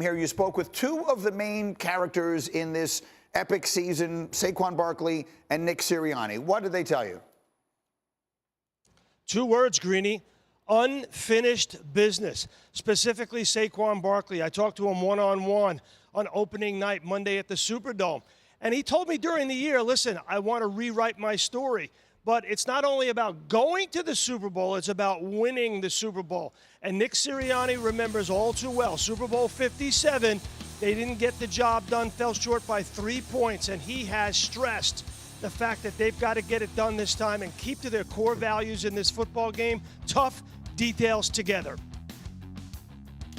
Here, you spoke with two of the main characters in this epic season, Saquon Barkley and Nick Sirianni. What did they tell you? Two words, Greeny: unfinished business. Specifically, Saquon Barkley. I talked to him one-on-one on opening night Monday at the Superdome. And he told me during the year, listen, I want to rewrite my story. But it's not only about going to the Super Bowl, it's about winning the Super Bowl. And Nick Sirianni remembers all too well, Super Bowl 57, they didn't get the job done, fell short by 3 points, and he has stressed the fact that they've got to get it done this time and keep to their core values in this football game: tough details together.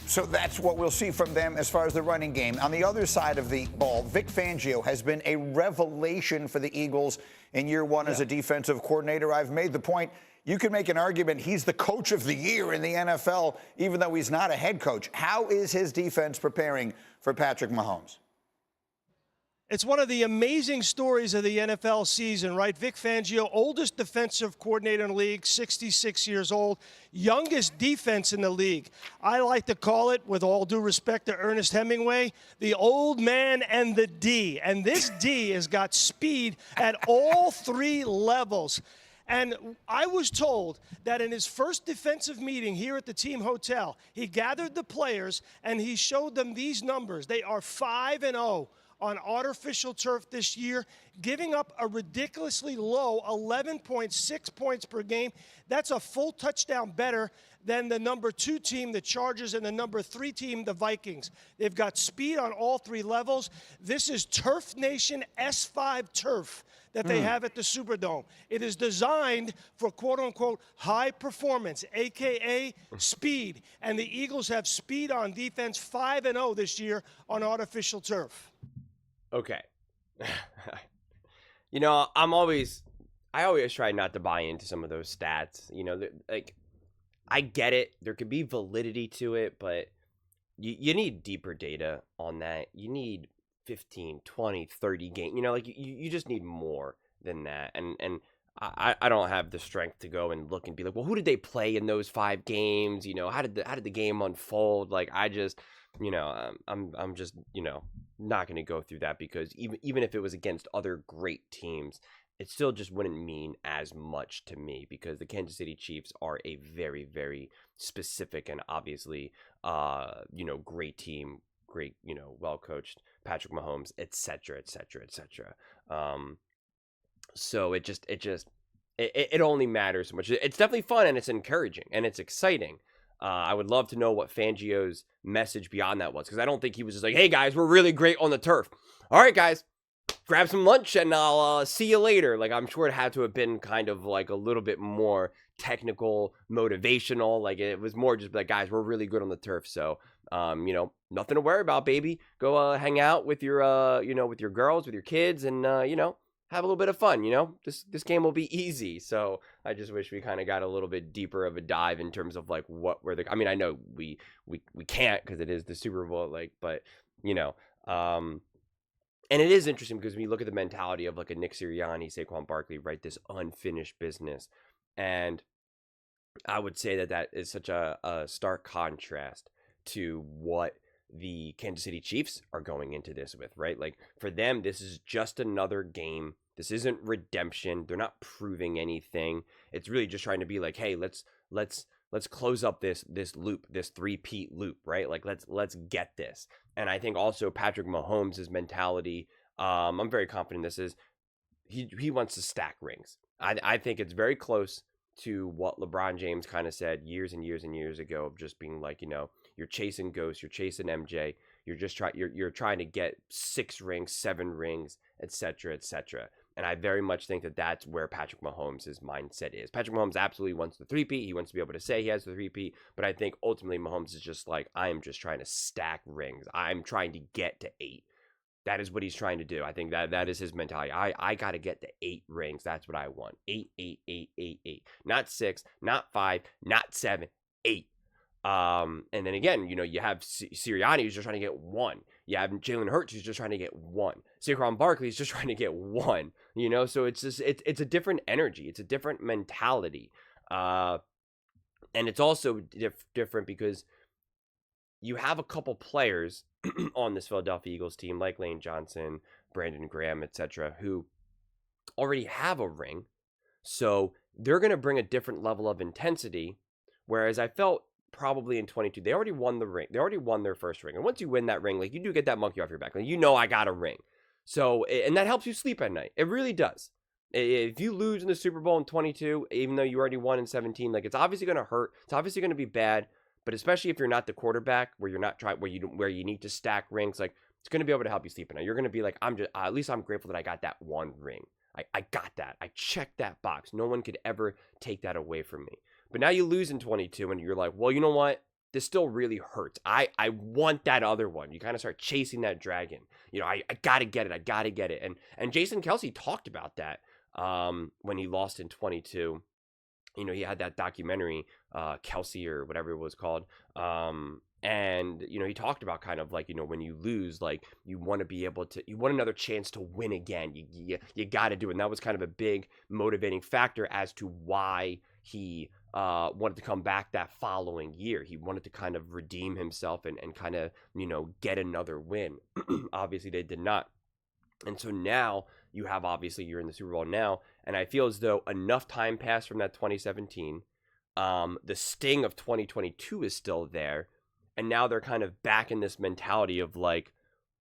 So that's what we'll see from them as far as the running game. On the other side of the ball, Vic Fangio has been a revelation for the Eagles in year one as a defensive coordinator. I've made the point, you can make an argument he's the coach of the year in the NFL, even though he's not a head coach. How is his defense preparing for Patrick Mahomes? It's one of the amazing stories of the NFL season, right? Vic Fangio, oldest defensive coordinator in the league, 66 years old, youngest defense in the league. I like to call it, with all due respect to Ernest Hemingway, the old man and the D. And this D has got speed at all three levels. And I was told that in his first defensive meeting here at the team hotel, he gathered the players and he showed them these numbers. They are 5-0. On artificial turf this year, giving up a ridiculously low 11.6 points per game. That's a full touchdown better than the number 2 team, the Chargers, and the number 3 team, the Vikings. They've got speed on all three levels. This is Turf Nation S5 turf that they have at the Superdome. It is designed for quote-unquote high performance, a.k.a. speed. And the Eagles have speed on defense, 5-0 this year on artificial turf. Okay. You know, I always try not to buy into some of those stats. You know, like, I get it. There could be validity to it, but you need deeper data on that. You need 15, 20, 30 games. You know, like, you just need more than that. And I don't have the strength to go and look and be like, well, who did they play in those 5 games? You know, how did the game unfold? Like, I just, you know, I'm just, you know, not going to go through that, because even if it was against other great teams, it still just wouldn't mean as much to me, because the Kansas City Chiefs are a very, very specific and obviously, you know, great team, great, you know, well-coached Patrick Mahomes, et cetera, et cetera, et cetera. So it only matters so much. It's definitely fun, and it's encouraging, and it's exciting. I would love to know what Fangio's message beyond that was, because I don't think he was just like, hey, guys, we're really great on the turf. All right, guys, grab some lunch, and I'll see you later. Like, I'm sure it had to have been kind of like a little bit more technical, motivational. Like, it was more just like, guys, we're really good on the turf. So, you know, nothing to worry about, baby. Go hang out with your, you know, with your girls, with your kids, and, you know, have a little bit of fun. You know, this game will be easy. So I just wish we kind of got a little bit deeper of a dive in terms of like what were the, I mean, I know we can't, because it is the Super Bowl, like, but you know, and it is interesting because when you look at the mentality of like a Nick Sirianni, Saquon Barkley, right, this unfinished business. And I would say that is such a stark contrast to what the Kansas City Chiefs are going into this with, right? Like, for them, this is just another game. This isn't redemption. They're not proving anything. It's really just trying to be like, hey, let's close up this loop, this three-peat loop, right? Like, let's get this. And I think also Patrick Mahomes' mentality, I'm very confident this is, he wants to stack rings. I think it's very close to what LeBron James kind of said years and years and years ago, of just being like, you know, you're chasing ghosts, you're chasing MJ, you're trying to get 6 rings, 7 rings, etc., etc. And I very much think that that's where Patrick Mahomes' mindset is. Patrick Mahomes absolutely wants the three-peat. He wants to be able to say he has the three-peat, but I think ultimately Mahomes is just like, I am just trying to stack rings. I'm trying to get to 8. That is what he's trying to do. I think that is his mentality. I got to get to 8 rings. That's what I want. 8, 8, 8, 8, 8. Not 6, not 5, not 7, 8. And then again, you know, you have Sirianni who's just trying to get 1. You have Jalen Hurts who's just trying to get 1. Saquon Barkley is just trying to get 1. You know, so it's just it's a different energy. It's a different mentality. And it's also different because you have a couple players on this Philadelphia Eagles team like Lane Johnson, Brandon Graham, etc., who already have a ring. So they're going to bring a different level of intensity. Whereas I felt probably in 22, they already won the ring. They already won their first ring. And once you win that ring, like, you do get that monkey off your back. Like, I got a ring. So, and that helps you sleep at night. It really does. If you lose in the Super Bowl in 22, even though you already won in 17, like, it's obviously going to hurt. It's obviously going to be bad. But especially if you're not the quarterback, where you're not trying, where you need to stack rings, like, it's going to be able to help you sleep at night. You're going to be like, at least I'm grateful that I got that one ring. I got that. I checked that box. No one could ever take that away from me. But now you lose in 22 and you're like, well, you know what? This still really hurts. I want that other one. You kind of start chasing that dragon. I got to get it. I got to get it. And Jason Kelsey talked about that when he lost in 22. He had that documentary, Kelsey or whatever it was called. And, he talked about kind of like, when you lose, like, you want to be able to, you want another chance to win again. You got to do it. And that was kind of a big motivating factor as to why he wanted to come back that following year. He wanted to kind of redeem himself and kind of, get another win. Obviously, they did not. And so now you're in the Super Bowl now. And I feel as though enough time passed from that 2017. The sting of 2022 is still there. And now they're kind of back in this mentality of like,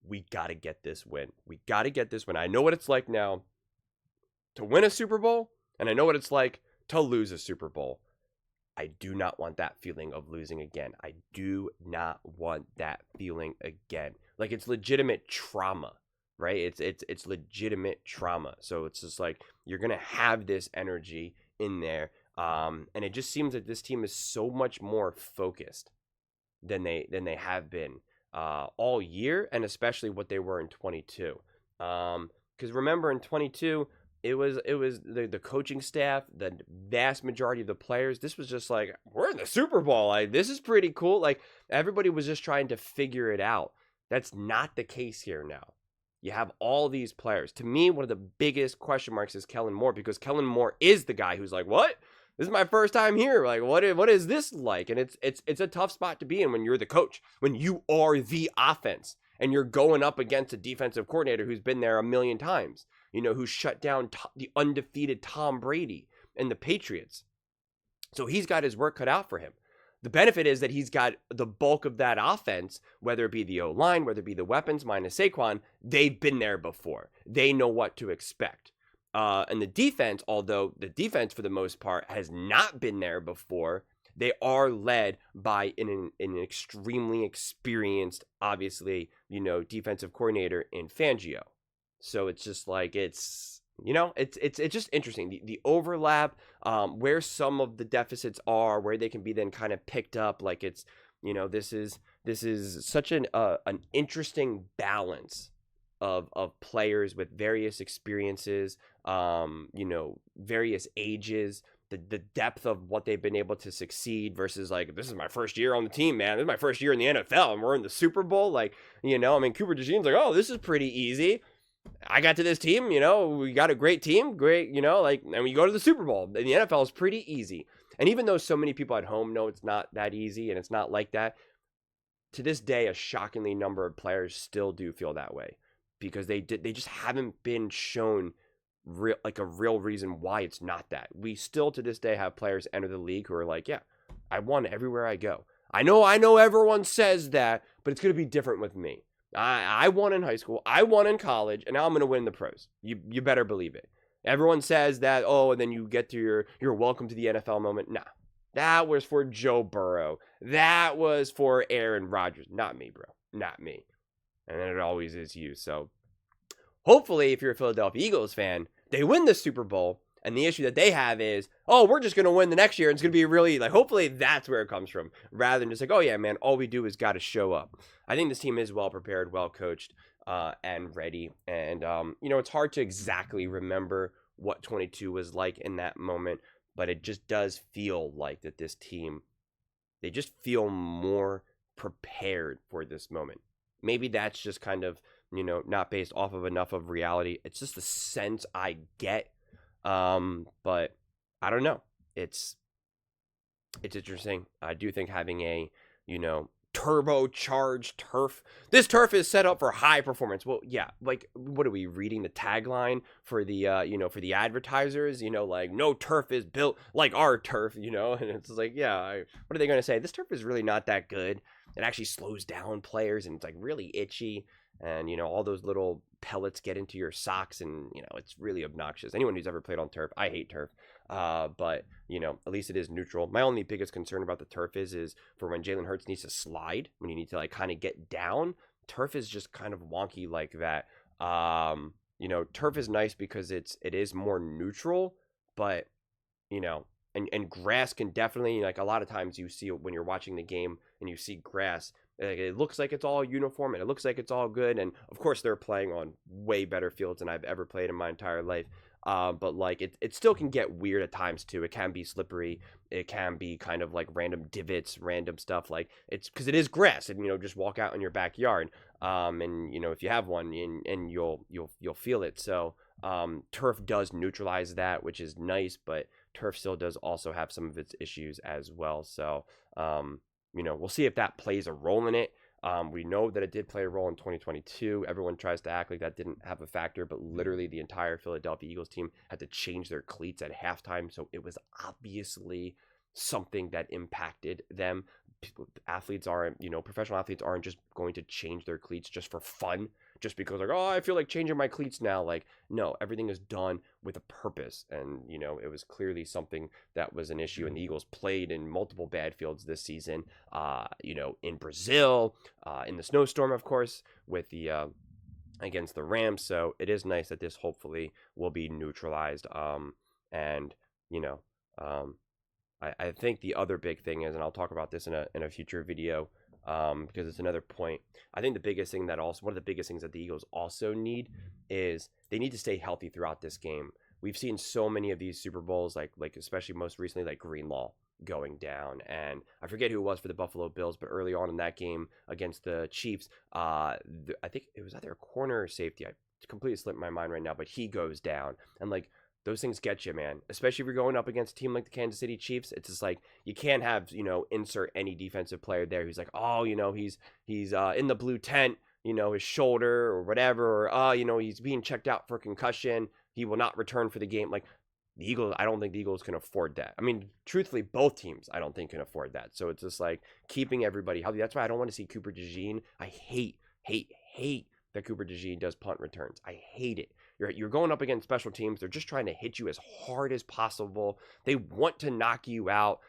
we got to get this win. We got to get this win. I know what it's like now to win a Super Bowl, and I know what it's like to lose a Super Bowl. I do not want that feeling of losing again. I do not want that feeling again. Like, it's legitimate trauma, right? It's legitimate trauma. So it's just like, you're going to have this energy in there. And it just seems that this team is so much more focused than they have been all year, and especially what they were in 22. Because remember, in 22, it was the coaching staff, the vast majority of the players. This was just like, we're in the Super Bowl. Like, this is pretty cool. Like, everybody was just trying to figure it out. That's not the case here now. You have all these players. To me, one of the biggest question marks is Kellen Moore, because Kellen Moore is the guy who's like, what? This is my first time here. Like, what is this like? And it's a tough spot to be in when you're the coach, when you are the offense, and you're going up against a defensive coordinator who's been there a million times, who shut down the undefeated Tom Brady and the Patriots. So he's got his work cut out for him. The benefit is that he's got the bulk of that offense, whether it be the O-line, whether it be the weapons, minus Saquon, they've been there before. They know what to expect. And the defense, although the defense for the most part has not been there before, they are led by an extremely experienced, obviously, defensive coordinator in Fangio. So it's just like, it's just interesting. The overlap, where some of the deficits are, where they can be then kind of picked up. Like, it's, this is such an interesting balance of players with various experiences, various ages, the depth of what they've been able to succeed versus like, this is my first year on the team, man. This is my first year in the NFL and we're in the Super Bowl. Like, Cooper DeJean's like, oh, this is pretty easy. I got to this team, we got a great team, and we go to the Super Bowl. And the NFL is pretty easy. And even though so many people at home know it's not that easy and it's not like that, to this day, a shockingly number of players still do feel that way, because they just haven't been shown a real reason why it's not that. We still to this day have players enter the league who are like, yeah, I won everywhere I go. I know everyone says that, but it's going to be different with me. I won in high school, I won in college, and now I'm going to win the pros. You better believe it. Everyone says that, and then you get to your welcome to the NFL moment. Nah, that was for Joe Burrow. That was for Aaron Rodgers. Not me, bro. Not me. And then it always is you. So hopefully, if you're a Philadelphia Eagles fan, they win the Super Bowl. And the issue that they have is, we're just going to win the next year. And it's going to be really, hopefully that's where it comes from. Rather than just like, oh yeah, man, all we do is got to show up. I think this team is well prepared, well coached, and ready. And, it's hard to exactly remember what 22 was like in that moment. But it just does feel like that this team, they just feel more prepared for this moment. Maybe that's just kind of, not based off of enough of reality. It's just the sense I get. But I don't know. It's interesting. I do think having a, turbocharged turf. This turf is set up for high performance. Well, yeah, like, what are we reading the tagline for the for the advertisers? Like, no turf is built like our turf. And it's like, yeah, what are they going to say? This turf is really not that good. It actually slows down players, and it's like really itchy, and all those little pellets get into your socks, and it's really obnoxious. Anyone who's ever played on turf, I hate turf. But at least it is neutral. My only biggest concern about the turf is for when Jalen Hurts needs to slide, when you need to like kind of get down. Turf is just kind of wonky like that. Turf is nice because it is more neutral, but and grass can definitely, like, a lot of times you see when you're watching the game and you see grass, it looks like it's all uniform and it looks like it's all good. And of course they're playing on way better fields than I've ever played in my entire life. But like it still can get weird at times too. It can be slippery. It can be kind of like random divots, random stuff. Like, it's because it is grass, and just walk out in your backyard. And if you have one, and you'll feel it. So turf does neutralize that, which is nice, but turf still does also have some of its issues as well. So we'll see if that plays a role in it. We know that it did play a role in 2022. Everyone tries to act like that didn't have a factor, but literally the entire Philadelphia Eagles team had to change their cleats at halftime. So it was obviously something that impacted them. Athletes aren't, professional athletes aren't just going to change their cleats just for fun, just because like, oh, I feel like changing my cleats now. Like, no, everything is done with a purpose. And, it was clearly something that was an issue. And the Eagles played in multiple bad fields this season, in Brazil, in the snowstorm, of course, with the, against the Rams. So it is nice that this hopefully will be neutralized. I think the other big thing is, and I'll talk about this in a future video, because it's another point. I think one of the biggest things that the Eagles also need is they need to stay healthy throughout this game. We've seen so many of these Super Bowls, like especially most recently, like Greenlaw going down, and I forget who it was for the Buffalo Bills, but early on in that game against the Chiefs, I think it was either a corner or safety. I completely slipped my mind right now, but he goes down, and like, those things get you, man. Especially if you're going up against a team like the Kansas City Chiefs. It's just like, you can't have, insert any defensive player there who's like, oh, he's in the blue tent, his shoulder or whatever, or, he's being checked out for concussion. He will not return for the game. Like, the Eagles, I don't think the Eagles can afford that. I mean, truthfully, both teams, I don't think can afford that. So it's just like keeping everybody healthy. That's why I don't want to see Cooper DeJean. I hate that Cooper DeJean does punt returns. I hate it. You're going up against special teams. They're just trying to hit you as hard as possible. They want to knock you out.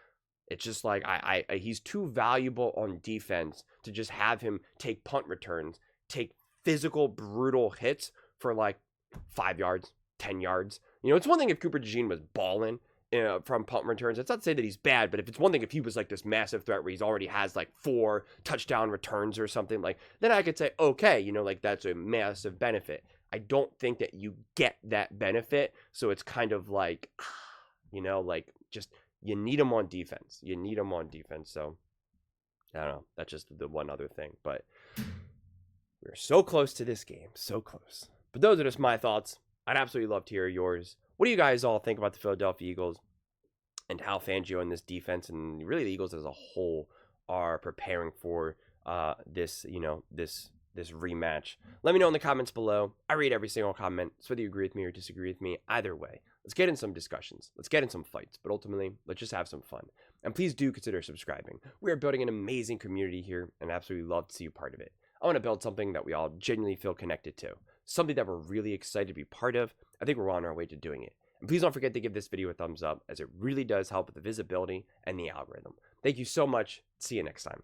It's just like, he's too valuable on defense to just have him take punt returns, take physical, brutal hits for like 5 yards, 10 yards. It's one thing if Cooper DeJean was balling from punt returns. It's not to say that he's bad, but if it's one thing if he was like this massive threat where he's already has like 4 touchdown returns or something, like, then I could say, okay, like, that's a massive benefit. I don't think that you get that benefit. So it's kind of like, like, just, you need him on defense. So I don't know. That's just the one other thing. But we're so close to this game. So close. But those are just my thoughts. I'd absolutely love to hear yours. What do you guys all think about the Philadelphia Eagles and how Fangio and this defense, and really the Eagles as a whole, are preparing for this rematch? Let me know in the comments below. I read every single comment, so whether you agree with me or disagree with me, either way, let's get in some discussions. Let's get in some fights, but ultimately, let's just have some fun. And please do consider subscribing. We are building an amazing community here, and I absolutely love to see you part of it. I want to build something that we all genuinely feel connected to, something that we're really excited to be part of. I think we're on our way to doing it. And please don't forget to give this video a thumbs up, as it really does help with the visibility and the algorithm. Thank you so much. See you next time.